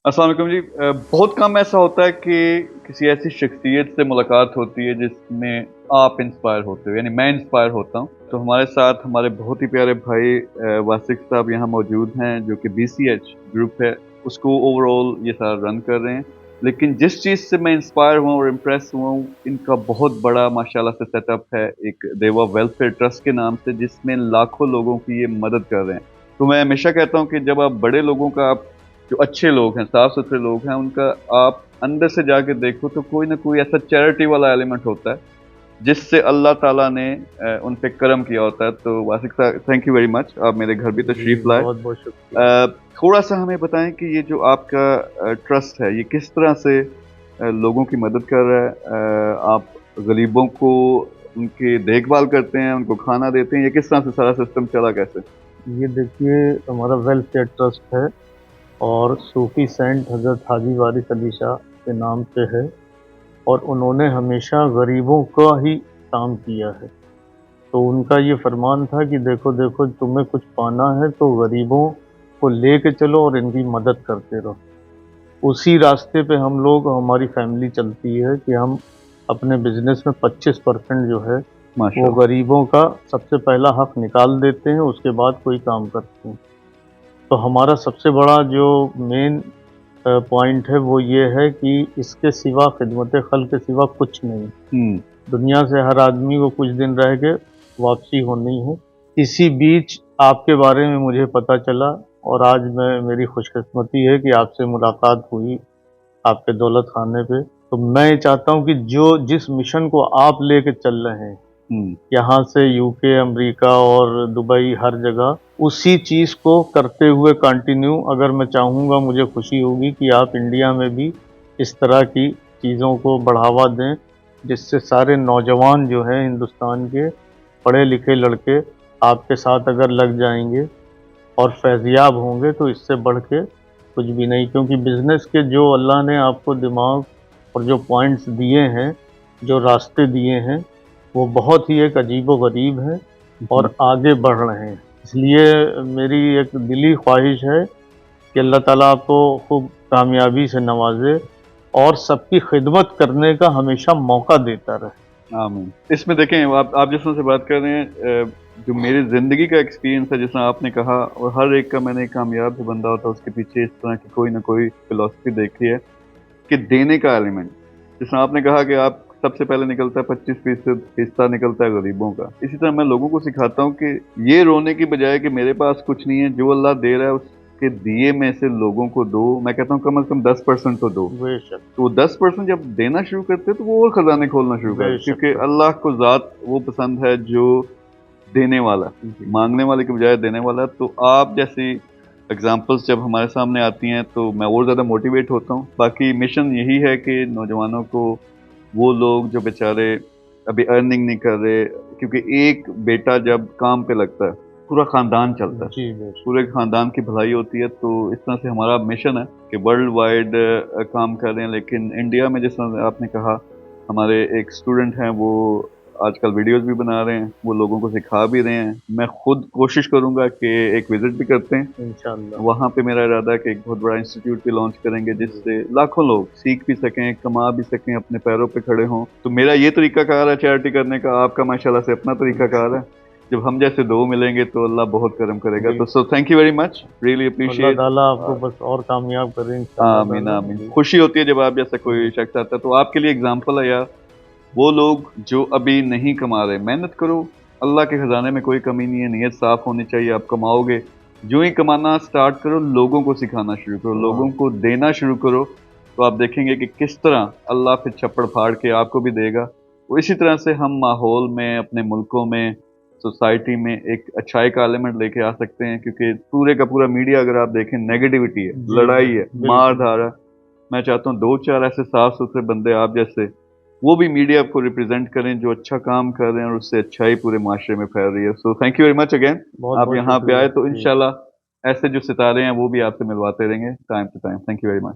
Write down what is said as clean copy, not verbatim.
अस्सलाम वालेकुम जी। बहुत कम ऐसा होता है कि किसी ऐसी शख्सियत से मुलाकात होती है जिसमें आप इंस्पायर होते हो, यानी मैं इंस्पायर होता हूँ। तो हमारे साथ हमारे बहुत ही प्यारे भाई वासिक साहब यहाँ मौजूद हैं, जो कि BCH ग्रुप है, उसको ओवरऑल ये सारा रन कर रहे हैं। लेकिन जिस चीज़ से मैं इंस्पायर हुआ और इम्प्रेस हुआ हूँ, इनका बहुत बड़ा माशाल्लाह से सेटअप है, एक देवा वेलफेयर ट्रस्ट के नाम से, जिसमें लाखों लोगों की ये मदद कर रहे हैं। तो मैं हमेशा कहता हूँ कि जब आप बड़े लोगों का, आप जो अच्छे लोग हैं, साफ-सुथरे लोग हैं, उनका आप अंदर से जाके देखो तो कोई ना कोई ऐसा चैरिटी वाला एलिमेंट होता है, जिससे अल्लाह ताला ने उन पे करम किया होता है। तो वासिक साहब, थैंक यू वेरी मच, आप मेरे घर भी जी, तशरीफ़ लाए। बहुत-बहुत शुक्रिया। थोड़ा-सा हमें बताएँ कि ये जो आपका ट्रस्ट है, ये किस तरह से लोगों की मदद कर रहा है? आप गरीबों को उनकी देखभाल करते हैं, उनको खाना देते हैं, या किस तरह से सारा सिस्टम चला कैसे? ये देखिए, हमारा वेलफेयर ट्रस्ट है और सूफी सेंट हज़रत हाजी वारिस अली शाह के नाम से है और उन्होंने हमेशा गरीबों का ही काम किया है। तो उनका ये फरमान था कि देखो देखो तुम्हें कुछ पाना है तो गरीबों को लेके चलो और इनकी मदद करते रहो। उसी रास्ते पे हम लोग, हमारी फैमिली चलती है कि हम अपने बिज़नेस में 25% जो है वो माशाअल्लाह। गरीबों का सबसे पहला हक निकाल देते हैं, उसके बाद कोई काम करते हैं। तो हमारा सबसे बड़ा जो मेन पॉइंट है वो ये है कि इसके सिवा, खिदमत खल्क़ के सिवा कुछ नहीं। हुँ, दुनिया से हर आदमी को कुछ दिन रह के वापसी होनी है। इसी बीच आपके बारे में मुझे पता चला और आज मेरी खुशकिस्मती है कि आपसे मुलाकात हुई आपके दौलत खाने पे। तो मैं ये चाहता हूँ कि जिस मिशन को आप लेके चल रहे हैं, हुँ, यहाँ से यूके, अमेरिका और दुबई, हर जगह उसी चीज़ को करते हुए कंटिन्यू, अगर मैं चाहूँगा, मुझे खुशी होगी कि आप इंडिया में भी इस तरह की चीज़ों को बढ़ावा दें, जिससे सारे नौजवान जो हैं हिंदुस्तान के, पढ़े लिखे लड़के आपके साथ अगर लग जाएंगे और फैज़याब होंगे तो इससे बढ़ के कुछ भी नहीं। क्योंकि बिज़नेस के जो अल्लाह ने आपको दिमाग और जो पॉइंट्स दिए हैं, जो रास्ते दिए हैं, वो बहुत ही एक अजीबो-गरीब हैं जी। और आगे बढ़ रहे हैं। इसलिए मेरी एक दिली ख्वाहिश है कि अल्लाह ताला आपको खूब कामयाबी से नवाज़े और सबकी खिदमत करने का हमेशा मौका देता रहे। आमीन। इसमें देखें, आप जिस तरह से बात कर रहे हैं, जो मेरी ज़िंदगी का एक्सपीरियंस है, जिस तरह आपने कहा, और हर एक का, मैंने एक कामयाब जो बंदा होता है उसके पीछे इस तरह की कोई ना कोई फ़िलॉसफ़ी देखी है कि देने का एलिमेंट। जिस तरह आपने कहा कि आप सबसे पहले निकलता है 25% हिस्सा निकलता है गरीबों का। इसी तरह मैं लोगों को सिखाता हूँ कि ये रोने की बजाय कि मेरे पास कुछ नहीं है, जो अल्लाह दे रहा है उसके दिए में से लोगों को दो। मैं कहता हूँ कम से कम 10% तो दो। बेशक, तो 10% जब देना शुरू करते हैं तो वो और खजाने खोलना शुरू करते हैं, बेशक क्योंकि सर। अल्लाह को ज़ात वो पसंद है जो देने वाला है, जी, मांगने वाले के बजाय देने वाला है। तो आप जैसी एग्जांपल्स जब हमारे सामने आती हैं तो मैं और ज़्यादा मोटिवेट होता हूँ। बाकी मिशन यही है कि नौजवानों को, वो लोग जो बेचारे अभी अर्निंग नहीं कर रहे, क्योंकि एक बेटा जब काम पे लगता है पूरा खानदान चलता है, जी, बेशक। पूरे खानदान की भलाई होती है। तो इस तरह से हमारा मिशन है कि वर्ल्ड वाइड काम कर रहे हैं। लेकिन इंडिया में, जिस तरह आपने कहा, हमारे एक स्टूडेंट हैं, वो आजकल वीडियोस भी बना रहे हैं, वो लोगों को सिखा भी रहे हैं। मैं खुद कोशिश करूंगा कि एक विजिट भी करते हैं इंशाअल्लाह। वहाँ पे। मेरा इरादा है कि एक बहुत बड़ा इंस्टीट्यूट भी लॉन्च करेंगे, जी, जिससे लाखों लोग सीख भी सकें, कमा भी सकें, अपने पैरों पे खड़े हों। तो मेरा ये तरीकाकार है चैरिटी करने का, आपका माशाल्लाह से अपना तरीकाकार है। जब हम जैसे दो मिलेंगे तो अल्लाह बहुत करम करेगा। तो बिल्कुल। Thank you very much, really Allah appreciate. ताला आपको बस और कामयाब करे इंशाअल्लाह आमीन ताला। आमीन। जी, खुशी होती है जब आप जैसा कोई जी, शख्स आता है। तो आपके लिए एग्जाम्पल है यार, वो लोग जो अभी नहीं कमा रहे, मेहनत करो, अल्लाह के खजाने में कोई कमी नहीं है, नीयत साफ होनी चाहिए, आप कमाओगे। जो ही कमाना स्टार्ट करो, लोगों को सिखाना शुरू करो, वाह! लोगों को देना शुरू करो, तो आप देखेंगे कि किस तरह अल्लाह फिर छप्पड़ फाड़ के आपको भी देगा। तो इसी तरह से हम माहौल में, अपने मुल्कों में, सोसाइटी में एक अच्छाई का एलिमेंट लेके आ सकते हैं। क्योंकि पूरे का पूरा मीडिया अगर आप देखें, नेगेटिविटी है, जी, लड़ाई है, मार बिल्कुल। धार है। मैं चाहता हूँ दो चार ऐसे साफ सुथरे बंदे आप जैसे, वो भी मीडिया को रिप्रेजेंट करें, जो अच्छा काम कर रहे हैं और उससे अच्छाई पूरे माशरे में फैल रही है। So thank you very much again, आप बहुत-बहुत यहाँ पे शुक्रिया। आए। तो जी। इंशाल्लाह ऐसे जो सितारे हैं वो भी आपसे मिलवाते रहेंगे time to time. Thank you very much.